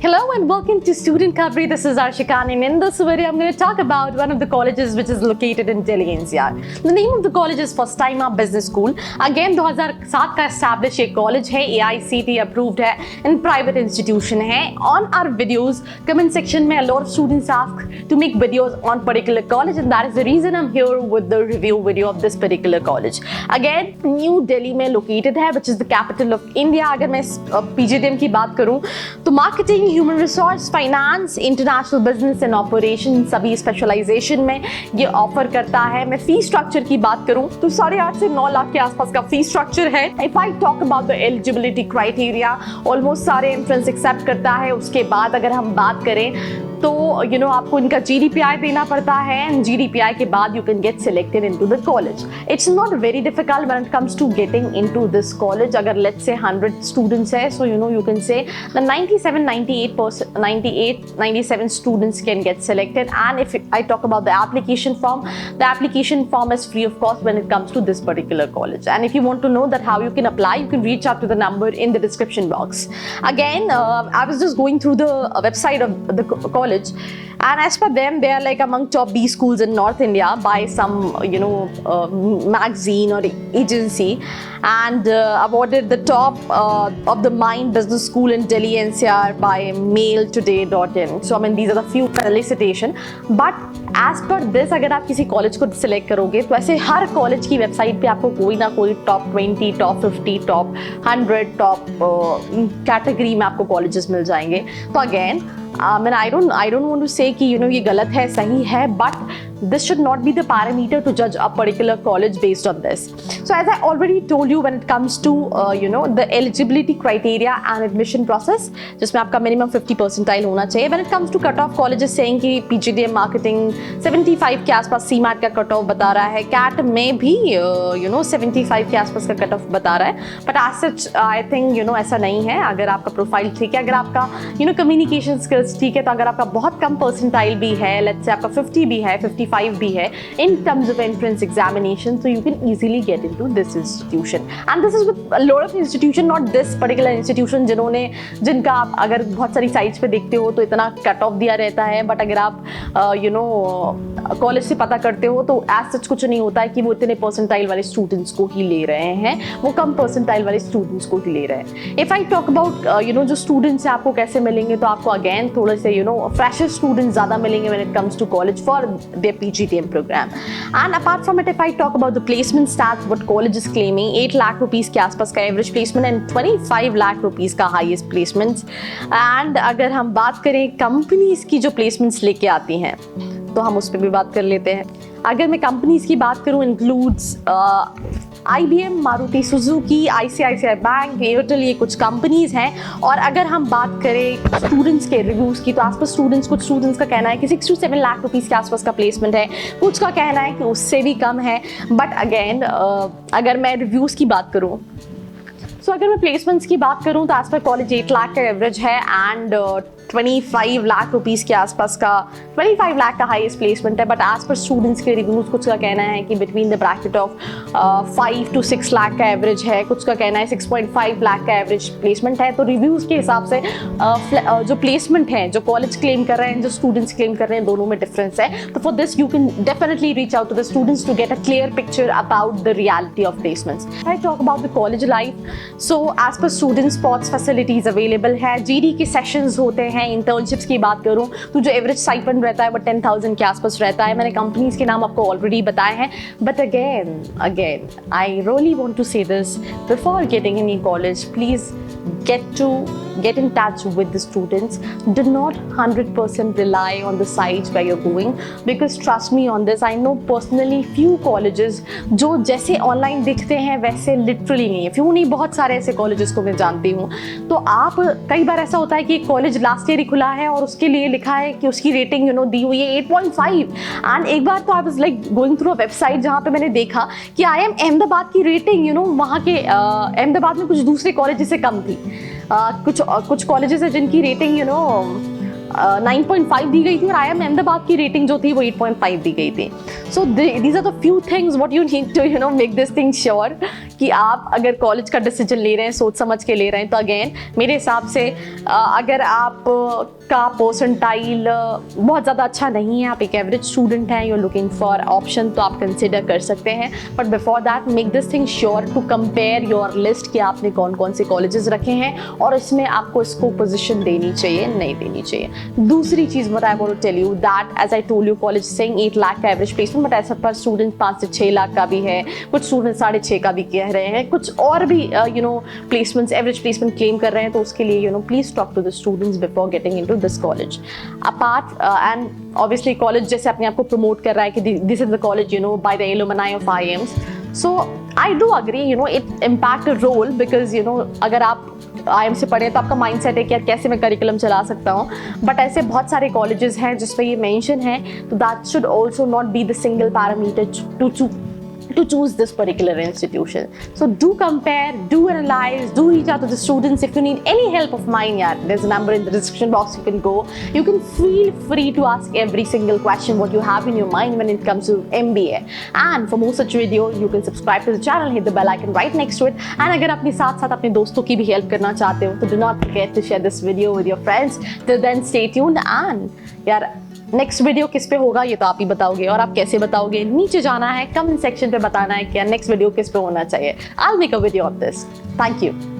Hello and welcome to Student Coverage. This is Arshika and in this video I'm going to talk about one of the colleges which is located in Delhi NCR. The name of the college is First Time Up Business School. Again 2007 का established ये college है, AICTE approved है and private institution है. On our videos, comment section में a lot of students ask to make videos on particular college and that is the reason I'm here with the review video of this particular college. Again New Delhi में located है which is the capital of India. अगर मैं PGDM की बात करूँ तो marketing, human resource, finance, international business and operation सभी specialisation में ये ऑफर करता है. मैं फी स्ट्रक्चर की बात करूं तो 8.5 से 9 लाख के आसपास का फी स्ट्रक्चर है. If I talk about the eligibility criteria, almost सारे एंट्रेंस एक्सेप्ट करता है. उसके बाद अगर हम बात करें तो आपको इनका GDPI देना पड़ता है एंड GDPI के बाद you can get selected into the college. It's not very difficult when it comes to getting into this college. अगर लेट्स से 100 स्टूडेंट्स है so you can say the 97 students can get selected. And if I talk about the application form is free of cost when it comes to this particular college. And if you want to know that how you can apply, you can reach out to the number in the description box. Again, I was just going through the website of the college, and as per them, they are like among top B schools in North India by some magazine or agency, and awarded the top of the Mind Business School in Delhi NCR by mailtoday.in. So I mean these are the few felicitation, but as per this अगर आप किसी college को select करोगे तो ऐसे हर college की website पे आपको कोई ना कोई top 20, top 50, top 100, top category में आपको कॉलेजेस मिल जाएंगे. तो again I don't want to say कि ये गलत है, सही है, but this should not be the parameter to judge a particular college based on this. So as I already told you, when it comes to the eligibility criteria and admission process, जिसमें आपका minimum 50 percentile होना चाहिए. When it comes to cut off, colleges saying कि PGDM marketing 75 के आसपास CMAT का cut off बता रहा है, CAT में भी 75 के आसपास का cut off बता रहा है. But as such I think ऐसा नहीं है. अगर आपका प्रोफाइल ठीक है, अगर आपका कम्युनिकेशन स्किल्स ठीक है, तो अगर आपका बहुत कम परसेंटाइल भी है, लेट्स से आपका 50 भी है, 55 भी है in terms of entrance examination, so you can easily get into this institution. And this is with a lot of institution, not this particular institution जिनका आप अगर बहुत सारी साइट्स पे देखते हो तो इतना कट ऑफ दिया रहता है. बट अगर आप कॉलेज से पता करते हो तो एज सच कुछ नहीं होता है कि वो इतने परसेंटाइल वाले स्टूडेंट्स को ही ले रहे हैं, वो कम परसेंटाइल वाले स्टूडेंट्स को ही ले रहे हैं. इफ आई टॉक अबाउट जो स्टूडेंट्स हैं आपको कैसे मिलेंगे, तो आपको अगेन थोड़े से फ्रेशर स्टूडेंट्स ज़्यादा मिलेंगे when it comes to college for their PGDM program. And apart from it, if I talk about the placement stats, what college is claiming 8 lakh rupees के आसपास का average placement and 25 lakh rupees का highest placements. And अगर हम बात करें companies की जो प्लेसमेंट्स लेके आती हैं तो हम उस पर भी बात कर लेते हैं. अगर मैं कंपनीज की बात करूं, includes IBM, Maruti Suzuki, ICICI bank, Airtel, ये कुछ कंपनीज हैं. और अगर हम बात करें स्टूडेंट्स के रिव्यूज़ की तो आसपास कुछ स्टूडेंट्स का कहना है कि 6 to 7 लाख रुपीस के आसपास का प्लेसमेंट है, कुछ का कहना है कि उससे भी कम है. बट अगेन अगर मैं रिव्यूज़ की बात करूँ अगर मैं प्लेसमेंट्स की बात करूँ तो आज पर कॉलेज 8 लाख का एवरेज है एंड 25 लाख रुपीस के आसपास का 25 लाख का हाईएस्ट प्लेसमेंट है. बट आज पर स्टूडेंट्स के रिव्यूज़ कुछ का कहना है कि between the bracket of 5 to 6 lakh का एवरेज है, कुछ का कहना है 6.5 लाख का एवरेज प्लेसमेंट है. तो रिव्यूज़ के हिसाब से जो प्लेसमेंट है, जो कॉलेज क्लेम कर रहे हैं, जो स्टूडेंट्स क्लेम कर रहे हैं, दोनों में डिफरेंस है. तो for this you can definitely reach out to the students to get a clear picture about the reality of placements. I talk about the college life. So as per student spots facilities available है, GD के sessions होते हैं. Internships की बात करूं तो जो average stipend रहता है वो 10,000 के आसपास रहता है. मैंने कंपनीज के नाम आपको ऑलरेडी बताए हैं. But again I really want to say this before getting any college, please get in touch with the students. Do not 100% rely on the sites where you're going, because trust me on this, I know personally few colleges जो जैसे online दिखते हैं वैसे literally नहीं है. Few नहीं, बहुत सारे ऐसे कॉलेजेस को मैं जानती हूँ. तो आप कई बार ऐसा होता है कि कॉलेज लास्ट ईयर ही खुला है और उसके लिए लिखा है कि उसकी रेटिंग दी हुई है 8.5. एंड एक बार तो I was like going through a website जहाँ पे मैंने देखा कि IIM अहमदाबाद की रेटिंग वहाँ के अहमदाबाद में कुछ दूसरे कॉलेज से कम थी. कुछ कॉलेजेस हैं जिनकी रेटिंग 9.5 दी गई थी और IIM अहमदाबाद की रेटिंग जो थी वो 8.5 दी गई थी. So these are the few things what you need to make this thing sure कि आप अगर कॉलेज का डिसीजन ले रहे हैं सोच समझ के ले रहे हैं. तो अगेन मेरे हिसाब से अगर आप का परसेंटाइल बहुत ज़्यादा अच्छा नहीं है, आप एक एवरेज स्टूडेंट हैं, you are looking for option, तो आप कंसिडर कर सकते हैं. But before that make this thing sure to compare your list कि आपने कौन कौन से कॉलेजेस रखे हैं और इसमें आपको इसको पोजीशन देनी चाहिए नहीं देनी चाहिए. दूसरी चीज़ what I want to tell you that as I told you college saying 8 lakh का एवरेज प्लेसमेंट, बट ऐसा पर स्टूडेंट 5 से 6 लाख का भी है, कुछ स्टूडेंट 6.5 का भी कह रहे हैं, कुछ और भी प्लेसमेंट्स एवरेज प्लेसमेंट क्लेम कर रहे हैं. तो उसके लिए please talk to the students before getting into this college. Apart and obviously college जैसे अपने आप को प्रमोट कर रहा है कि this is the college by the alumni of IIMs. So I do agree, it impact a role because अगर आप IIM से पढ़े तो आपका माइंडसेट है कि यार कैसे मैं करिकुलम चला सकता हूँ. बट ऐसे बहुत सारे कॉलेजेस हैं जिस पे ये मेंशन है, तो that should also not be the single parameter to choose this particular institution. So do compare, do analyze, do reach out to the students. If you need any help of mine, there's a number in the description box. You can go. You can feel free to ask every single question what you have in your mind when it comes to MBA. And for more such video, you can subscribe to the channel, hit the bell icon right next to it. And अगर अपने साथ अपने दोस्तों की भी help करना चाहते हो, तो do not forget to share this video with your friends. Till then, stay tuned and यार नेक्स्ट वीडियो किस पे होगा ये तो आप ही बताओगे, और आप कैसे बताओगे नीचे जाना है कमेंट सेक्शन पे बताना है कि नेक्स्ट वीडियो किस पे होना चाहिए. I'll make a video of this. Thank you.